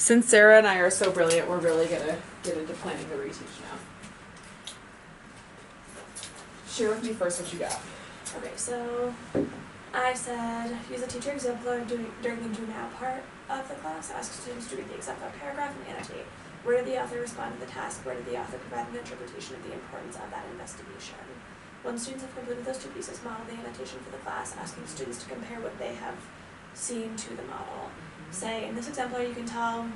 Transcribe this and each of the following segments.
Since Sarah and I are so brilliant, we're really going to get into planning the reteach now. Share with me first what you got. Okay, so I said use a teacher exemplar during the do now part of the class. Ask students to read the exemplar paragraph and annotate. Where did the author respond to the task? Where did the author provide an interpretation of the importance of that investigation? Once students have completed those two pieces, model the annotation for the class, asking students to compare what they have seen to the model. Say, in this exemplar you can tell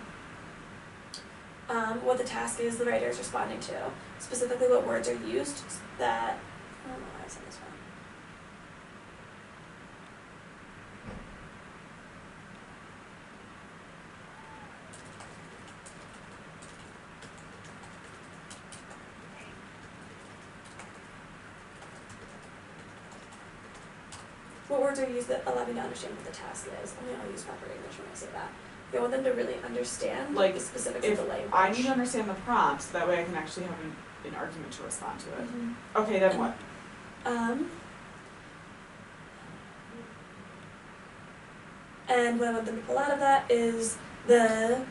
what the task is the writer is responding to, specifically what words are used that, I don't know why I said this wrong. What words are used that allow me to understand what the task is? I'll use proper English when I say that. I want them to really understand the specifics of the language. I need to understand the prompt, so that way I can actually have an argument to respond to it. Okay, then what? And what I want them to pull out of that is the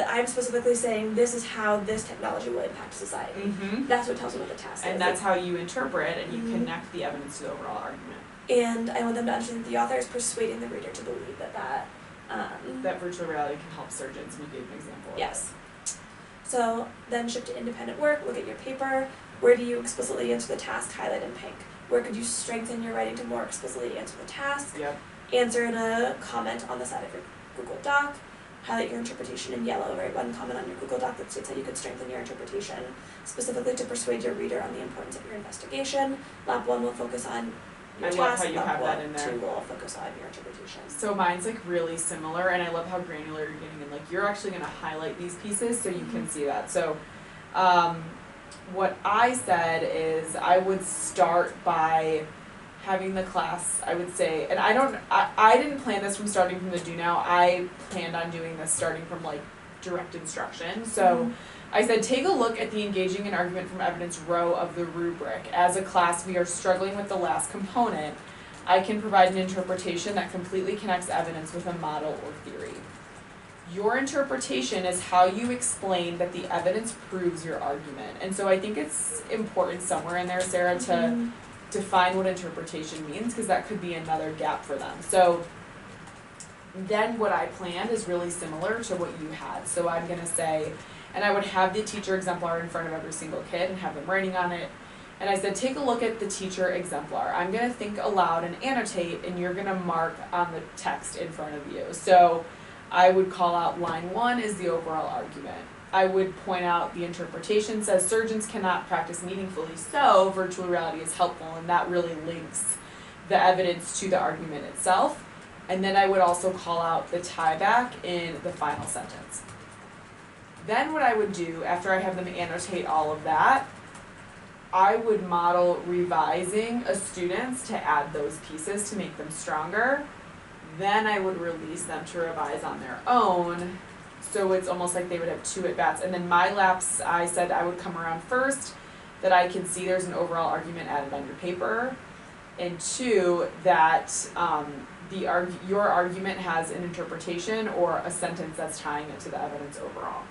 I'm specifically saying this is how this technology will impact society. That's what tells me what the task is. And that's how you interpret and you connect the evidence to the overall argument. And I want them to understand that the author is persuading the reader to believe that virtual reality can help surgeons. We gave an example of yes. So then shift to independent work, look at your paper. Where do you explicitly answer the task, highlight in pink? Where could you strengthen your writing to more explicitly answer the task? Yep. Answer in a comment on the side of your Google Doc. Highlight your interpretation in yellow. Write one comment on your Google Doc that states how you could strengthen your interpretation, specifically to persuade your reader on the importance of your investigation. Lab 1 will focus on your task. Love how you have that in there. 2 will focus on your interpretation. So mine's really similar, and I love how granular you're getting, and you're actually going to highlight these pieces so you can see that. So what I said is I would start by having the class, I would say, and I didn't plan this from starting from the do now. I planned on doing this starting from direct instruction. So I said, take a look at the engaging in argument from evidence row of the rubric. As a class, we are struggling with the last component. I can provide an interpretation that completely connects evidence with a model or theory. Your interpretation is how you explain that the evidence proves your argument. And so I think it's important somewhere in there, Sarah, to define what interpretation means, because that could be another gap for them. So then what I planned is really similar to what you had. So I'm going to say, and I would have the teacher exemplar in front of every single kid and have them writing on it. And I said, take a look at the teacher exemplar. I'm going to think aloud and annotate, and you're going to mark on the text in front of you. So I would call out line 1 is the overall argument. I would point out the interpretation says surgeons cannot practice meaningfully, so virtual reality is helpful, and that really links the evidence to the argument itself. And then I would also call out the tie back in the final sentence. Then what I would do, after I have them annotate all of that, I would model revising a students to add those pieces to make them stronger. Then I would release them to revise on their own. So it's almost like they would have 2 at-bats. And then my laps, I said I would come around first, that I can see there's an overall argument added on your paper. And 2, that your argument has an interpretation or a sentence that's tying it to the evidence overall.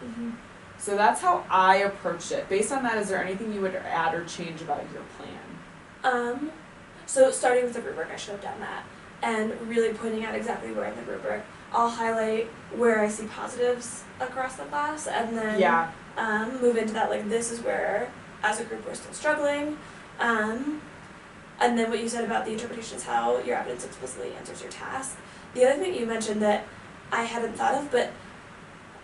So that's how I approached it. Based on that, is there anything you would add or change about your plan? So starting with the rubric, I should have done that. And really pointing out exactly where in the rubric. I'll highlight where I see positives across the class, and then move into that, this is where, as a group, we're still struggling. And then what you said about the interpretation is how your evidence explicitly answers your task. The other thing you mentioned that I hadn't thought of, but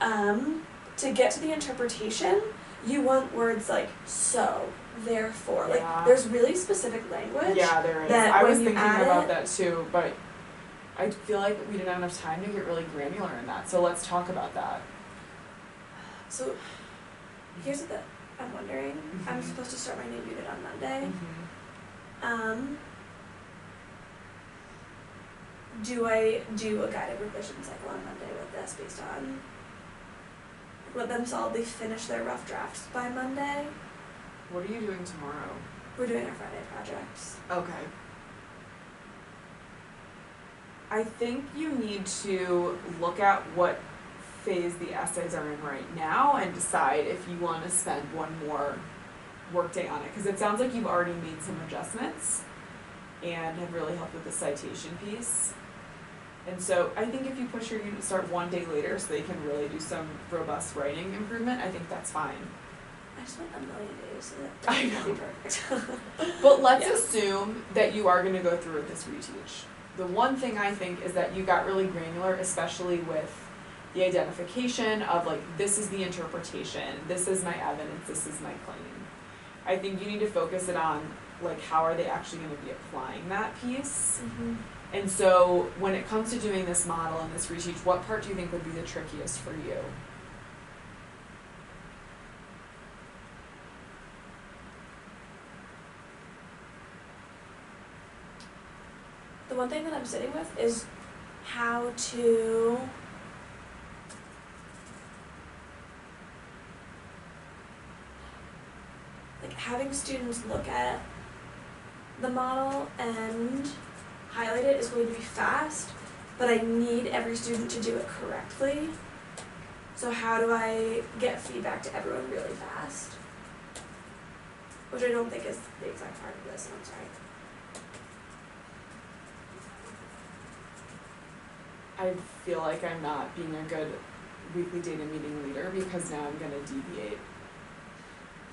to get to the interpretation, you want words like so, therefore. There's really specific language. Yeah, there is. I was thinking about that too, but I feel like we didn't have enough time to get really granular in that. So let's talk about that. So here's what I'm wondering. I'm supposed to start my new unit on Monday. Do I do a guided revision cycle on Monday with this based on let them solidly finish their rough drafts by Monday? What are you doing tomorrow? We're doing our Friday projects. Okay. I think you need to look at what phase the essays are in right now and decide if you want to spend one more workday on it. Because it sounds like you've already made some adjustments and have really helped with the citation piece. And so I think if you push your unit to start one day later so they can really do some robust writing improvement, I think that's fine. I just want a million days so that I would be know. perfect. But let's assume that you are going to go through with this reteach. The one thing I think is that you got really granular, especially with the identification of like, this is the interpretation, this is my evidence, this is my claim. I think you need to focus it on like, how are they actually going to be applying that piece? Mm-hmm. And so when it comes to doing this model and this reteach, what part do you think would be the trickiest for you? The one thing that I'm sitting with is how to like having students look at the model and highlight it is going to be fast, but I need every student to do it correctly. So how do I get feedback to everyone really fast? Which I don't think is the exact part of this, and I'm sorry. I feel like I'm not being a good weekly data meeting leader because now I'm going to deviate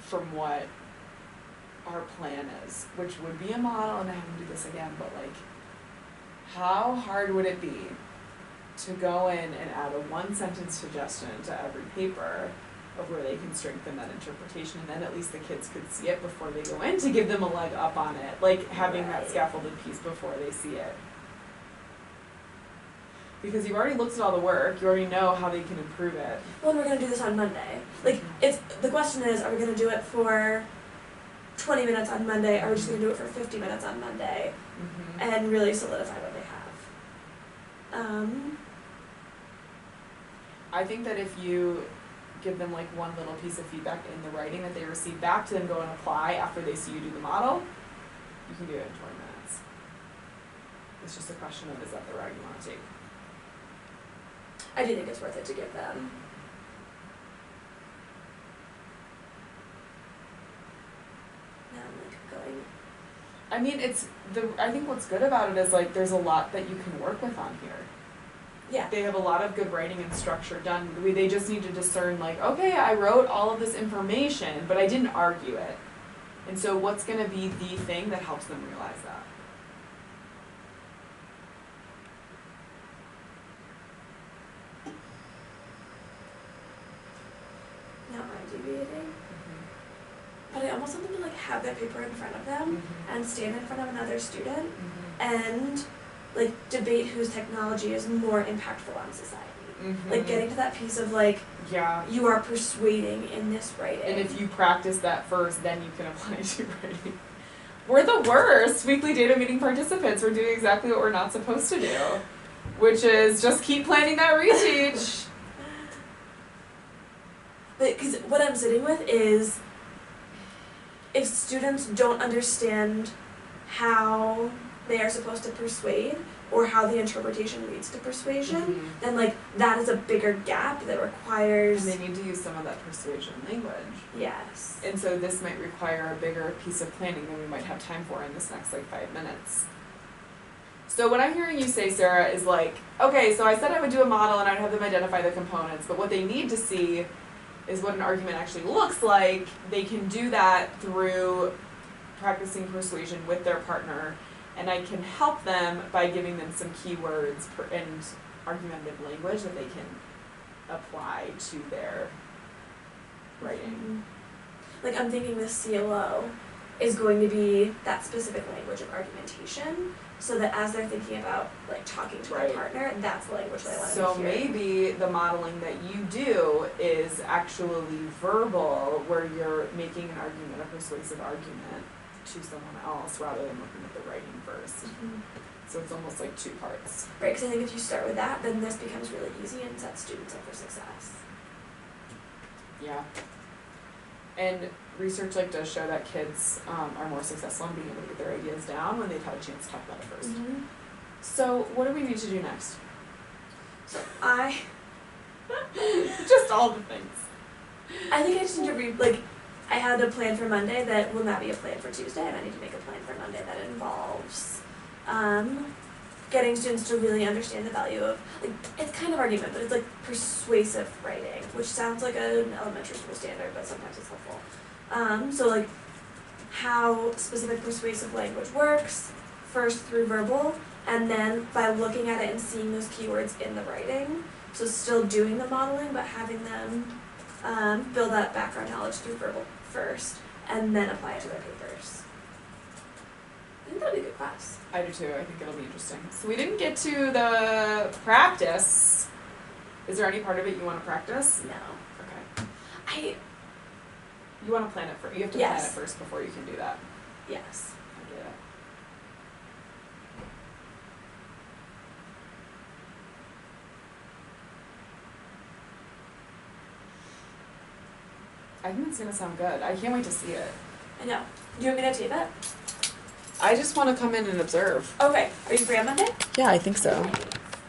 from what our plan is, which would be a model, and I have to do this again, but like, how hard would it be to go in and add a one-sentence suggestion to every paper of where they can strengthen that interpretation, and then at least the kids could see it before they go in to give them a leg up on it, like having that scaffolded piece before they see it. Because you've already looked at all the work, you already know how they can improve it. Well, and we're going to do this on Monday. Like, it's, the question is, are we going to do it for 20 minutes on Monday, or are we just going to do it for 50 minutes on Monday, and really solidify what they have? I think that if you give them like one little piece of feedback in the writing that they receive back to then go and apply after they see you do the model, you can do it in 20 minutes. It's just a question of, is that the route you want to take? I do think it's worth it to give them. Now I'm like going. I mean, I think what's good about it is like there's a lot that you can work with on here. Yeah. They have a lot of good writing and structure done. They just need to discern like, okay, I wrote all of this information, but I didn't argue it. And so what's going to be the thing that helps them realize that? Now I'm deviating. But I almost want them to like have that paper in front of them and stand in front of another student and like debate whose technology is more impactful on society. Like getting to that piece of like, you are persuading in this writing. And if you practice that first, then you can apply to writing. We're the worst weekly data meeting participants. We're doing exactly what we're not supposed to do, which is just keep planning that reteach. Because what I'm sitting with is, if students don't understand how they are supposed to persuade or how the interpretation leads to persuasion, then like that is a bigger gap that requires. And they need to use some of that persuasion language. Yes. And so this might require a bigger piece of planning than we might have time for in this next like 5 minutes. So what I'm hearing you say, Sarah, is like, okay, so I said I would do a model and I'd have them identify the components, but what they need to see is what an argument actually looks like. They can do that through practicing persuasion with their partner, and I can help them by giving them some keywords and argumentative language that they can apply to their writing. Like I'm thinking this CLO is going to be that specific language of argumentation, so that as they're thinking about like talking to their partner, that's the language they want to hear. So maybe the modeling that you do is actually verbal, where you're making an argument, a persuasive argument to someone else rather than looking at the writing first. So it's almost like two parts. Right, because I think if you start with that, then this becomes really easy and sets students up for success. Yeah. And research like does show that kids are more successful in being able to get their ideas down when they've had a chance to talk about it first. So what do we need to do next? So I Just all the things. I think I just need to I had a plan for Monday that will now be a plan for Tuesday, and I need to make a plan for Monday that involves getting students to really understand the value of, it's kind of argument, but it's persuasive writing, which sounds like an elementary school standard, but sometimes it's helpful. So how specific persuasive language works, first through verbal, and then by looking at it and seeing those keywords in the writing. So still doing the modeling, but having them build that background knowledge through verbal first, and then apply it to their papers. I think that'll be a good class. I do too. I think it'll be interesting. So we didn't get to the practice. Is there any part of it you want to practice? No. Okay. You want to plan it first. You have to plan it first before you can do that. Yes. I get it. I think it's going to sound good. I can't wait to see it. I know. Do you want me to tape it? I just want to come in and observe. Okay. Are you free on Monday? Yeah, I think so. Okay.